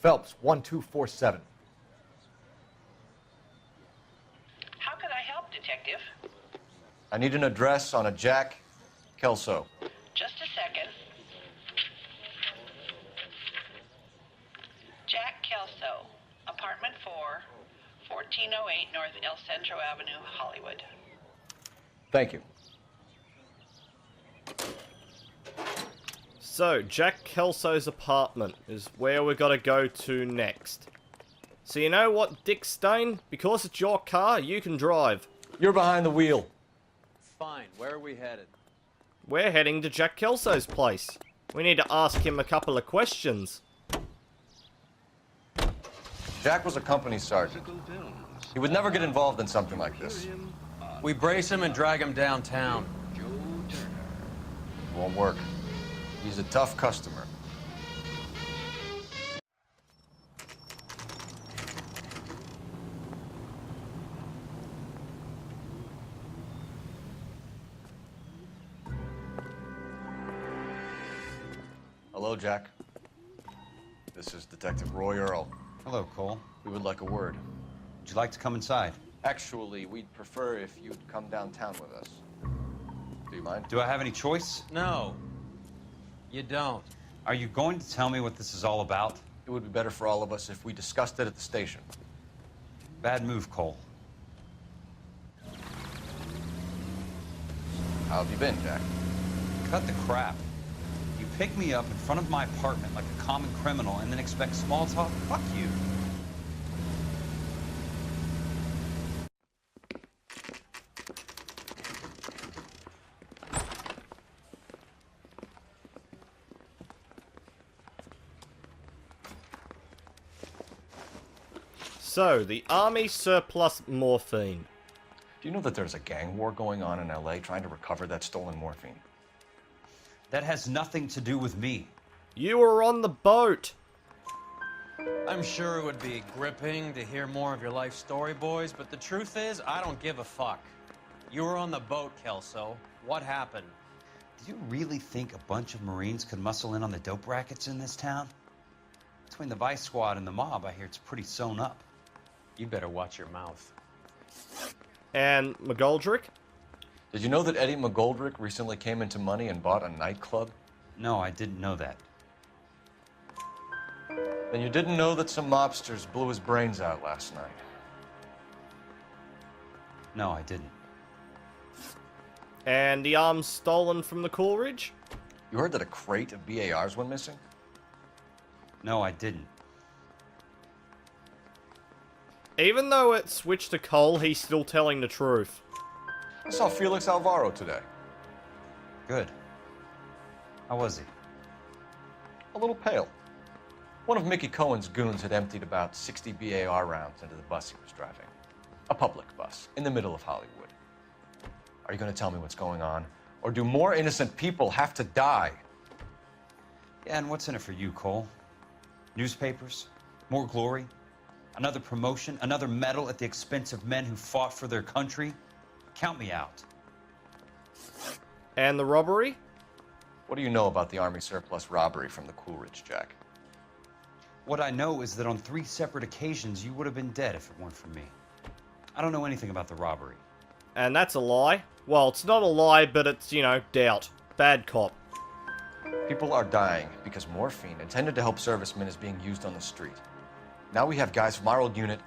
Phelps, 1247. How can I help, Detective? I need an address on a Jack Kelso. Just a second. Jack Kelso, apartment 4, 1408 North El Centro Avenue, Hollywood. Thank you. So, Jack Kelso's apartment is where we're gotta go to next. So you know what, Dick Stain? Because it's your car, you can drive. You're behind the wheel. Fine, where are we headed? We're heading to Jack Kelso's place. We need to ask him a couple of questions. Jack was a company sergeant. He would never get involved in something like this. We brace him and drag him downtown. It won't work. He's a tough customer. Hello, Jack. This is Detective Roy Earl. Hello, Cole. We would like a word. Would you like to come inside? Actually, we'd prefer if you'd come downtown with us. Do you mind? Do I have any choice? No, you don't. Are you going to tell me what this is all about? It would be better for all of us if we discussed it at the station. Bad move, Cole. How have you been, Jack? Cut the crap. You pick me up in front of my apartment like a common criminal and then expect small talk? Fuck you. So, the army surplus morphine. Do you know that there's a gang war going on in LA trying to recover that stolen morphine? That has nothing to do with me. You were on the boat. I'm sure it would be gripping to hear more of your life story, boys, but the truth is, I don't give a fuck. You were on the boat, Kelso. What happened? Do you really think a bunch of Marines could muscle in on the dope rackets in this town? Between the Vice Squad and the mob, I hear it's pretty sewn up. You better watch your mouth. And McGoldrick? Did you know that Eddie McGoldrick recently came into money and bought a nightclub? No, I didn't know that. Then you didn't know that some mobsters blew his brains out last night. No, I didn't. And the arms stolen from the Coolridge? You heard that a crate of BARs went missing? No, I didn't. Even though it switched to Cole, he's still telling the truth. I saw Felix Alvaro today. Good. How was he? A little pale. One of Mickey Cohen's goons had emptied about 60 BAR rounds into the bus he was driving. A public bus, in the middle of Hollywood. Are you going to tell me what's going on? Or do more innocent people have to die? Yeah, and what's in it for you, Cole? Newspapers? More glory? Another promotion? Another medal at the expense of men who fought for their country? Count me out. And the robbery? What do you know about the Army surplus robbery from the Coolridge, Jack? What I know is that on 3 separate occasions, you would have been dead if it weren't for me. I don't know anything about the robbery. And that's a lie? Well, it's not a lie, but it's, you know, doubt. Bad cop. People are dying because morphine intended to help servicemen is being used on the street. Now we have guys from our old unit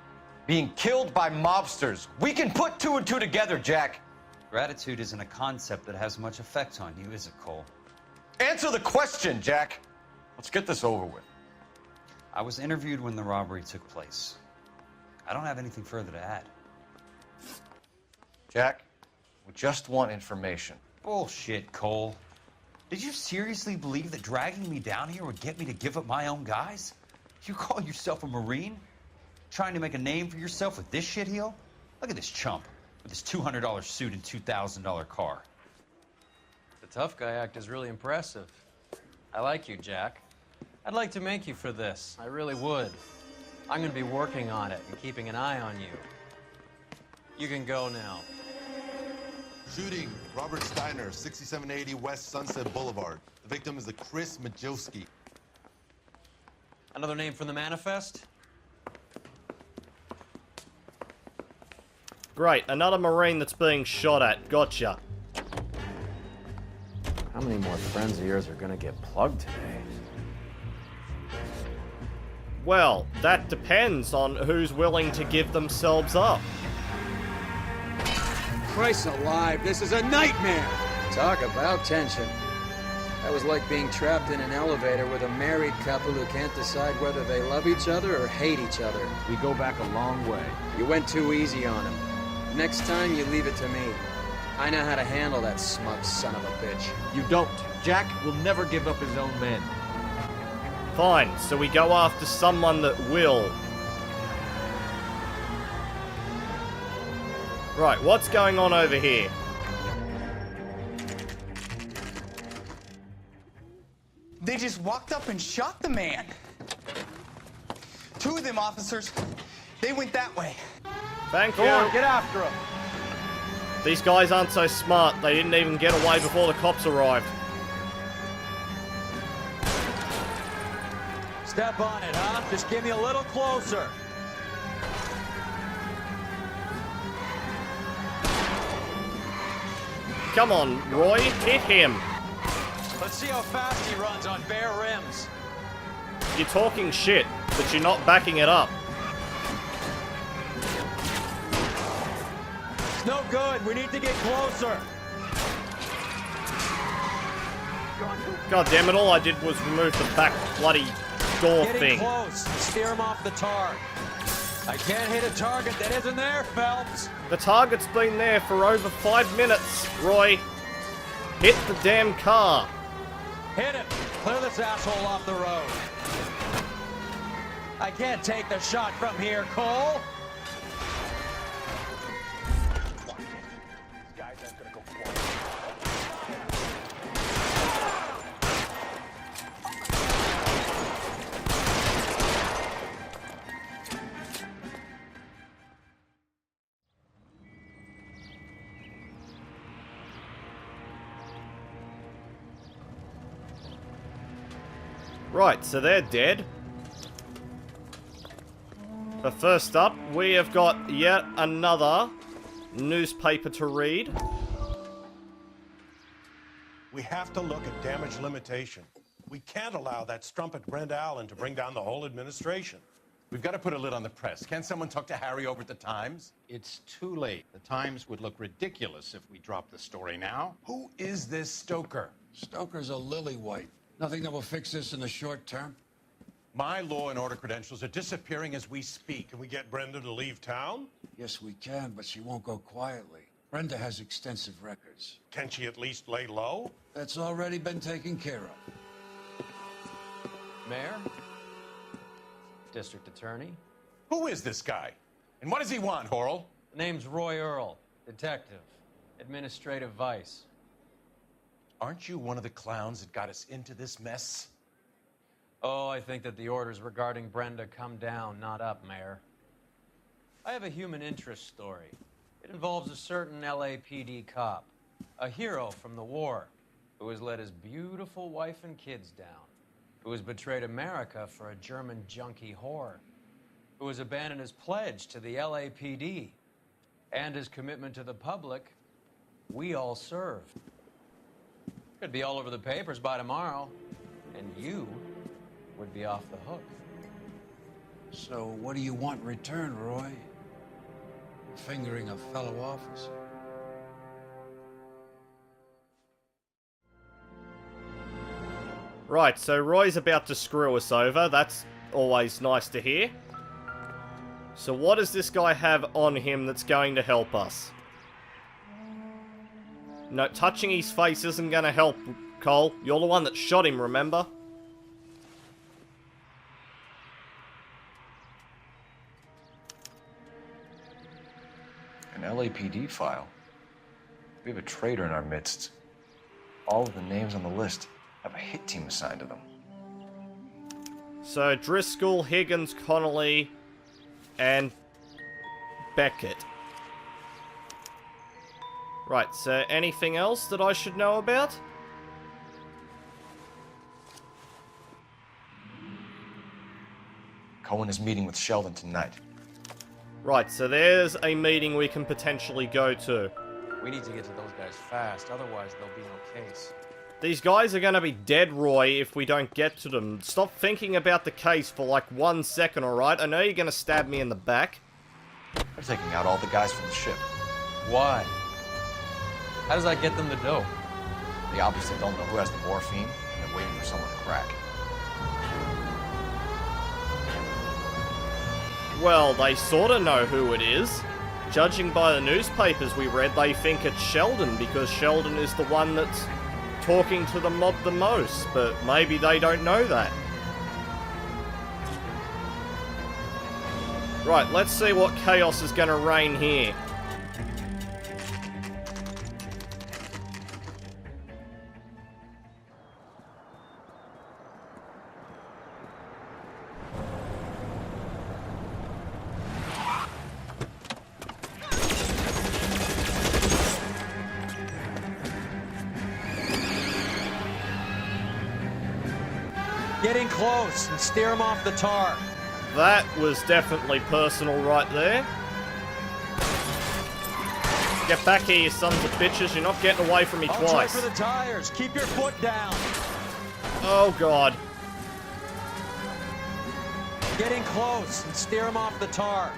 being killed by mobsters. We can put 2 and 2 together, Jack. Gratitude isn't a concept that has much effect on you, is it, Cole? Answer the question, Jack. Let's get this over with. I was interviewed when the robbery took place. I don't have anything further to add. Jack, we just want information. Bullshit, Cole. Did you seriously believe that dragging me down here would get me to give up my own guys? You call yourself a Marine? Trying to make a name for yourself with this shitheel? Look at this chump with his $200 suit and $2,000 car. The tough guy act is really impressive. I like you, Jack. I'd like to make you for this. I really would. I'm going to be working on it and keeping an eye on you. You can go now. Shooting, Robert Steiner, 6780 West Sunset Boulevard. The victim is a Chris Majowski. Another name from the manifest? Great, another Marine that's being shot at. Gotcha. How many more friends of yours are gonna get plugged today? Well, that depends on who's willing to give themselves up. Christ alive, this is a nightmare! Talk about tension. That was like being trapped in an elevator with a married couple who can't decide whether they love each other or hate each other. We go back a long way. You went too easy on him. Next time, you leave it to me. I know how to handle that smug son of a bitch. You don't. Jack will never give up his own men. Fine, so we go after someone that will. Right, what's going on over here? They just walked up and shot the man. Two of them officers, they went that way. Thank you. Go on, get after him. These guys aren't so smart. They didn't even get away before the cops arrived. Step on it, huh? Just give me a little closer. Come on, Roy, hit him. Let's see how fast he runs on bare rims. You're talking shit, but you're not backing it up. It's no good. We need to get closer. God damn it, all I did was remove the back bloody door Getting thing. close. Steer him off the target. I can't hit a target that isn't there, Phelps. The target's been there for over 5 minutes, Roy. Hit the damn car. Hit him. Clear this asshole off the road. I can't take the shot from here, Cole. Right, so they're dead. But first up, we have got yet another newspaper to read. We have to look at damage limitation. We can't allow that strumpet Brent Allen to bring down the whole administration. We've got to put a lid on the press. Can't someone talk to Harry over at the Times? It's too late. The Times would look ridiculous if we dropped the story now. Who is this Stoker? Stoker's a lily-white. Nothing that will fix this in the short term. My law and order credentials are disappearing as we speak. Can we get Brenda to leave town? Yes, we can, but she won't go quietly. Brenda has extensive records. Can she at least lay low? That's already been taken care of. Mayor? District Attorney? Who is this guy? And what does he want, Horrell? The name's Roy Earl, detective, administrative vice. Aren't you one of the clowns that got us into this mess? Oh, I think that the orders regarding Brenda come down, not up, Mayor. I have a human interest story. It involves a certain LAPD cop, a hero from the war, who has let his beautiful wife and kids down, who has betrayed America for a German junkie whore, who has abandoned his pledge to the LAPD and his commitment to the public we all serve. Could be all over the papers by tomorrow, and you would be off the hook. So what do you want in return, Roy? Fingering a fellow officer. Right, so Roy's about to screw us over. That's always nice to hear. So what does this guy have on him that's going to help us? No, touching his face isn't going to help, Cole. You're the one that shot him, remember? An LAPD file. We have a traitor in our midst. All of the names on the list have a hit team assigned to them. So Driscoll, Higgins, Connolly, and Beckett. Right, so anything else that I should know about? Cohen is meeting with Sheldon tonight. Right, so there's a meeting we can potentially go to. We need to get to those guys fast, otherwise there'll be no case. These guys are gonna be dead, Roy, if we don't get to them. Stop thinking about the case for like 1 second, alright? I know you're gonna stab me in the back. They're taking out all the guys from the ship. Why? How does that get them the dope? They obviously don't know who has the morphine, and they're waiting for someone to crack. Well, they sorta know who it is. Judging by the newspapers we read, they think it's Sheldon, because Sheldon is the one that's talking to the mob the most, but maybe they don't know that. Right, let's see what chaos is gonna reign here. Get in close and steer him off the tar. That was definitely personal right there. Get back here, you sons of bitches. You're not getting away from me I'll twice. try for the tires. Keep your foot down. Oh, God. Get in close and steer him off the tar.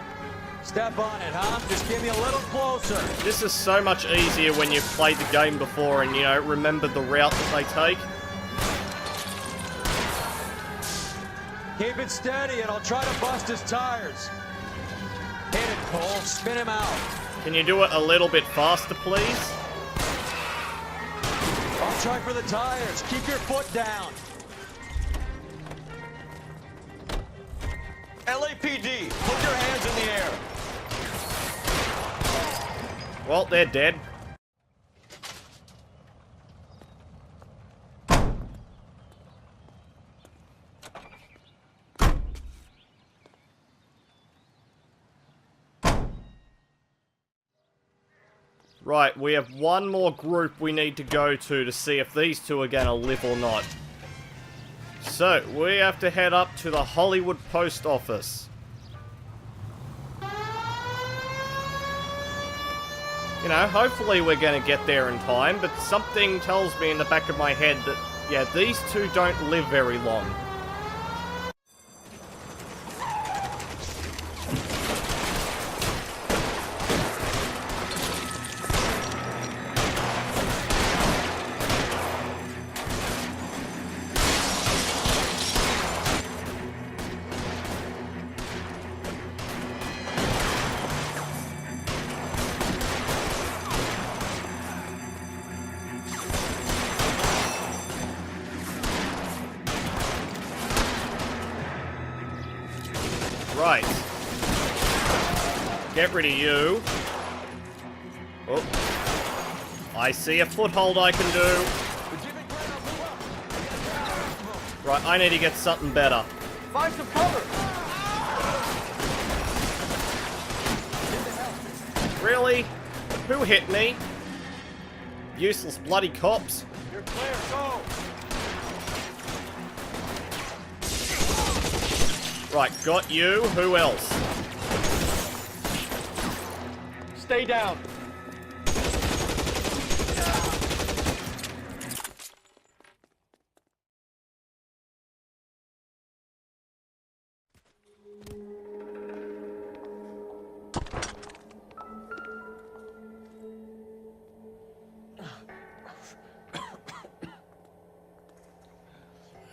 Step on it, huh? Just get me a little closer. This is so much easier when you've played the game before and, you know, remember the route that they take. Keep it steady and I'll try to bust his tires. Hit it, Cole. Spin him out. Can you do it a little bit faster, please? I'll try for the tires. Keep your foot down. LAPD, put your hands in the air. Well, they're dead. Right, we have one more group we need to go to see if these two are gonna live or not. So, we have to head up to the Hollywood Post Office. You know, hopefully we're gonna get there in time, but something tells me in the back of my head that, yeah, these two don't live very long. Right. Get rid of you. Oh. I see a foothold I can do. Right, I need to get something better. Find some cover. Really? Who hit me? Useless bloody cops. You're clear. Go. Right, got you. Who else? Stay down.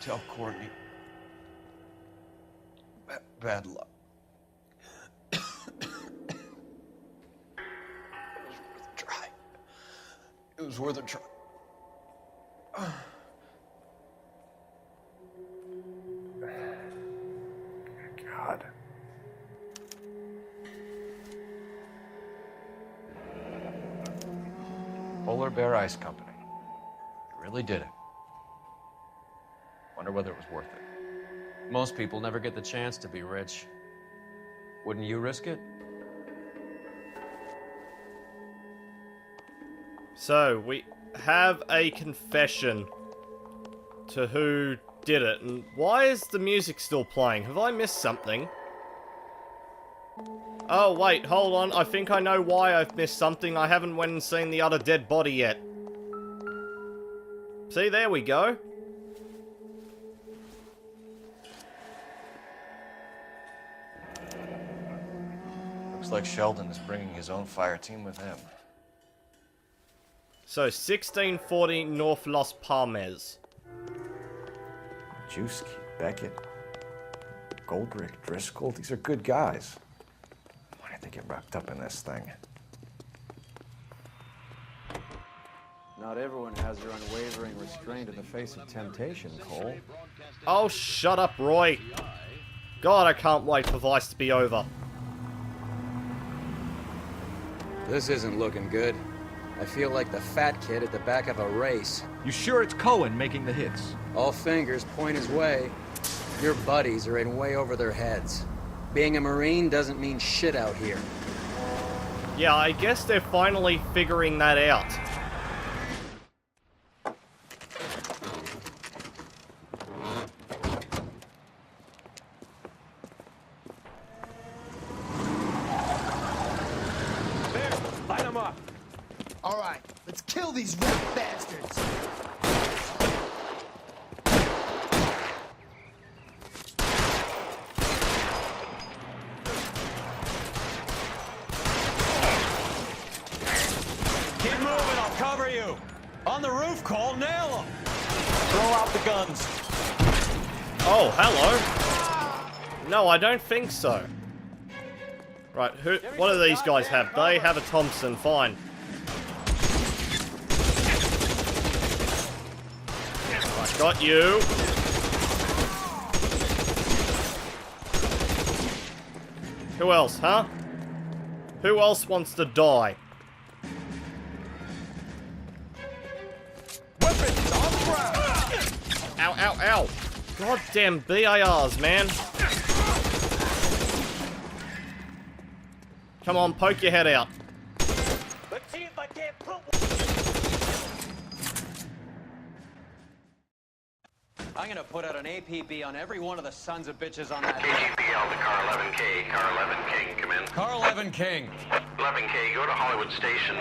Tell Courtney. Bad luck. It was worth a try. It was worth a try. God. Polar Bear Ice Company. You really did it. Wonder whether it was worth it. Most people never get the chance to be rich. Wouldn't you risk it? So, we have a confession to who did it, and why is the music still playing? Have I missed something? Oh, wait, hold on. I think I know why I've missed something. I haven't went and seen the other dead body yet. See, there we go. Looks like Sheldon is bringing his own fire team with him. So, 1640 North Los Palmes. Juski, Beckett, Goldrick, Driscoll, these are good guys. Why did they get wrapped up in this thing? Not everyone has their unwavering restraint in the face of temptation, Cole. Oh, shut up, Roy. God, I can't wait for Vice to be over. This isn't looking good. I feel like the fat kid at the back of a race. You sure it's Cohen making the hits? All fingers point his way. Your buddies are in way over their heads. Being a Marine doesn't mean shit out here. Yeah, I guess they're finally figuring that out. Light them up. All right, let's kill these rat bastards. Keep moving, I'll cover you. On the roof, Cole, nail them. Throw out the guns. Oh, hello. No, I don't think so. Right, what do these guys have? They have a Thompson, fine. I got you. Who else, huh? Who else wants to die? Weapons on the ground. Ow, ow, ow. Goddamn BARs, man. Come on, poke your head out. Let's see if I can't put I'm gonna put out an APB on every one of the sons of bitches on that. KGPL to car 11K. Car 11 King, come in. Car 11 King. 11K, go to Hollywood Station.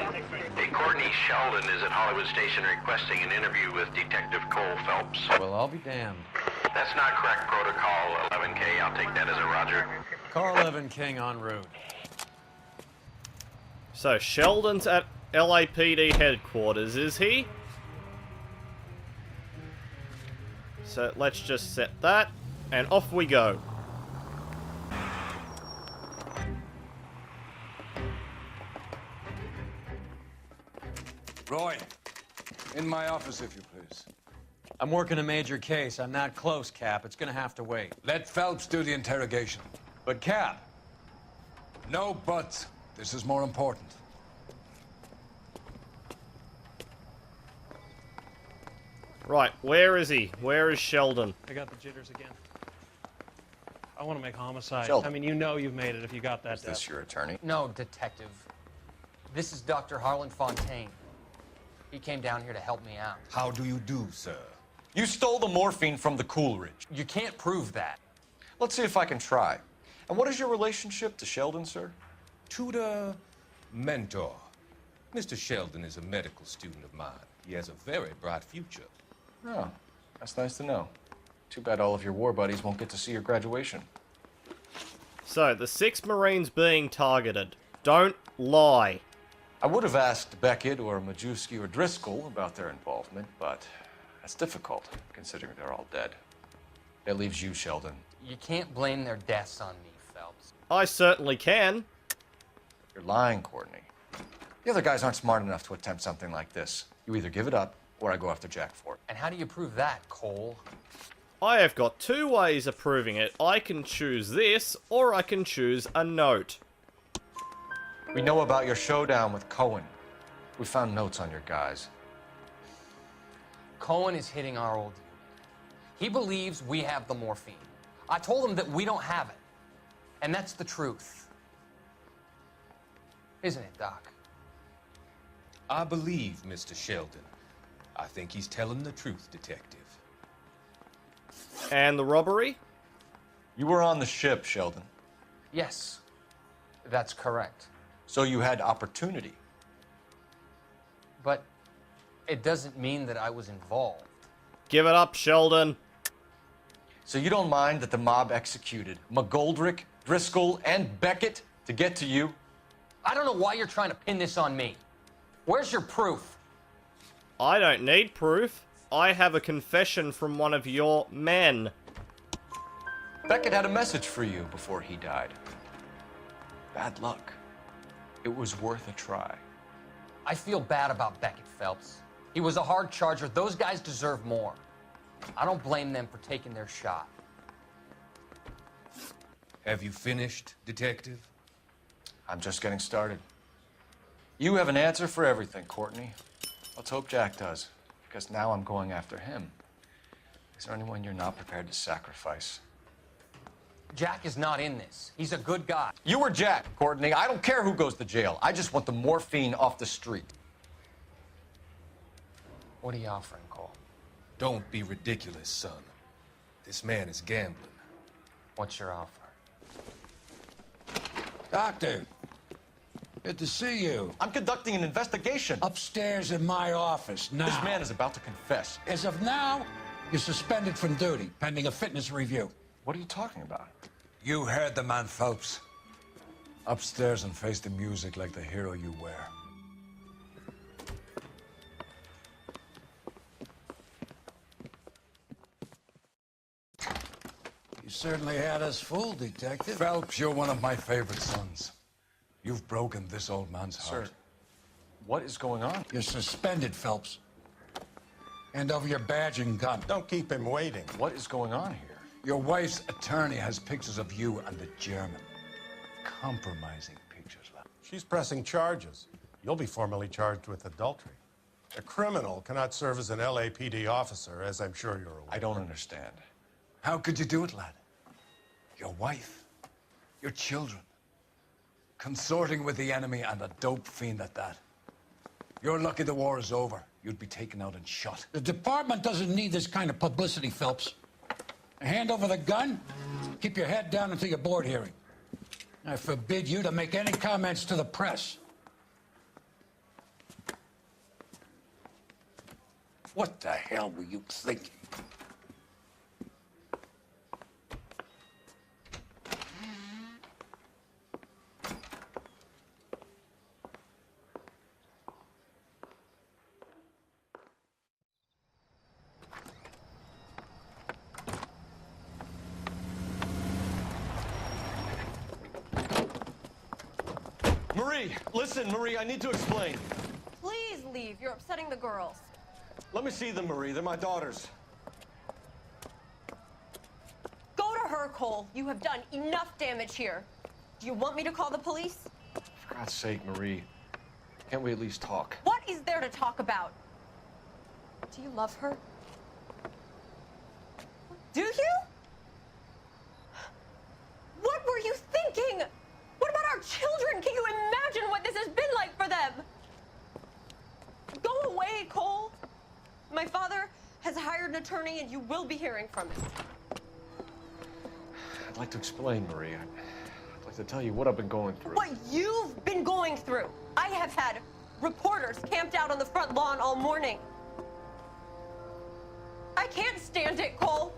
Hey, Courtney Sheldon is at Hollywood Station requesting an interview with Detective Cole Phelps. Well, I'll be damned. That's not correct protocol, 11K. I'll take that as a roger. Car 11 King en route. So, Sheldon's at LAPD headquarters, is he? So, let's just set that, and off we go. Roy, in my office, if you please. I'm working a major case. I'm not close, Cap. It's gonna have to wait. Let Phelps do the interrogation. But, Cap. No buts. This is more important. Right, where is he? Where is Sheldon? I got the jitters again. I want to make homicide. Sheldon. I mean, you know you've made it if you got that. Is this your attorney? No, detective. This is Dr. Harlan Fontaine. He came down here to help me out. How do you do, sir? You stole the morphine from the Coolidge. You can't prove that. Let's see if I can try. And what is your relationship to Sheldon, sir? Tutor, mentor. Mr. Sheldon is a medical student of mine. He has a very bright future. Oh, that's nice to know. Too bad all of your war buddies won't get to see your graduation. So, the 6 Marines being targeted. Don't lie. I would have asked Beckett or Majewski or Driscoll about their involvement, but that's difficult, considering they're all dead. That leaves you, Sheldon. You can't blame their deaths on me, Phelps. I certainly can. You're lying, Courtney. The other guys aren't smart enough to attempt something like this. You either give it up, or I go after Jack for it. And how do you prove that, Cole? I have got 2 ways of proving it. I can choose this, or I can choose a note. We know about your showdown with Cohen. We found notes on your guys. Cohen is hitting our old unit. He believes we have the morphine. I told him that we don't have it. And that's the truth. Isn't it, Doc? I believe Mr. Sheldon. I think he's telling the truth, Detective. And the robbery? You were on the ship, Sheldon. Yes, that's correct. So you had opportunity. But it doesn't mean that I was involved. Give it up, Sheldon. So you don't mind that the mob executed McGoldrick, Driscoll, and Beckett to get to you? I don't know why you're trying to pin this on me. Where's your proof? I don't need proof. I have a confession from one of your men. Beckett had a message for you before he died. Bad luck. It was worth a try. I feel bad about Beckett, Phelps. He was a hard charger. Those guys deserve more. I don't blame them for taking their shot. Have you finished, Detective? I'm just getting started. You have an answer for everything, Courtney. Let's hope Jack does, because now I'm going after him. Is there anyone you're not prepared to sacrifice? Jack is not in this. He's a good guy. You were Jack, Courtney. I don't care who goes to jail. I just want the morphine off the street. What are you offering, Cole? Don't be ridiculous, son. This man is gambling. What's your offer? Doctor, good to see you. I'm conducting an investigation. Upstairs in my office, now. This man is about to confess. As of now, you're suspended from duty, pending a fitness review. What are you talking about? You heard the man, Phelps. Upstairs and face the music like the hero you were. You certainly had us fooled, Detective. Phelps, you're one of my favorite sons. You've broken this old man's heart. Sir, what is going on? You're suspended, Phelps. Hand over your badge and gun. Don't keep him waiting. What is going on here? Your wife's attorney has pictures of you and the German. Compromising pictures, lad. She's pressing charges. You'll be formally charged with adultery. A criminal cannot serve as an LAPD officer, as I'm sure you're aware. I don't understand. How could you do it, lad? Your wife, your children, consorting with the enemy and a dope fiend at that. You're lucky the war is over. You'd be taken out and shot. The department doesn't need this kind of publicity, Phelps. Hand over the gun, keep your head down until your board hearing. I forbid you to make any comments to the press. What the hell were you thinking? Marie, listen, Marie, I need to explain. Please leave. You're upsetting the girls. Let me see them, Marie. They're my daughters. Go to her, Cole. You have done enough damage here. Do you want me to call the police? For God's sake, Marie. Can't we at least talk? What is there to talk about? Do you love her? Do you? What were you thinking? What about our children? Can you imagine what this has been like for them? Go away, Cole. My father has hired an attorney and you will be hearing from him. I'd like to explain, Marie. I'd like to tell you what I've been going through. What you've been going through. I have had reporters camped out on the front lawn all morning. I can't stand it, Cole.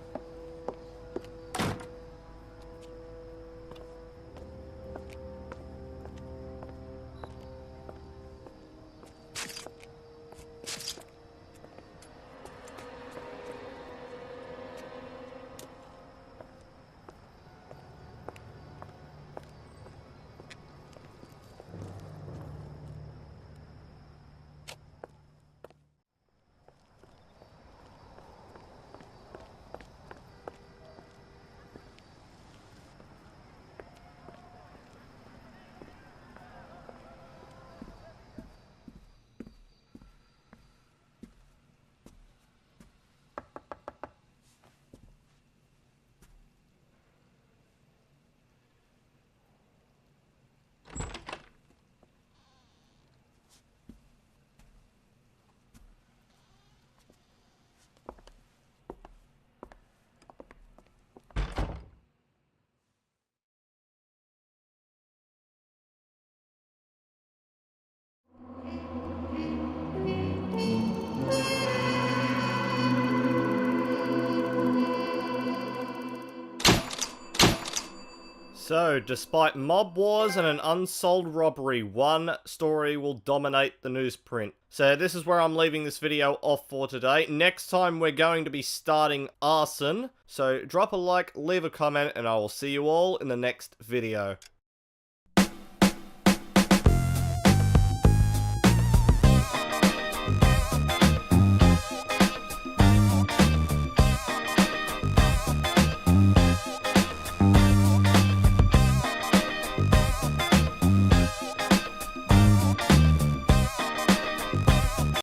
So, despite mob wars and an unsolved robbery, one story will dominate the newsprint. So this is where I'm leaving this video off for today. Next time we're going to be starting arson. So drop a like, leave a comment, and I will see you all in the next video.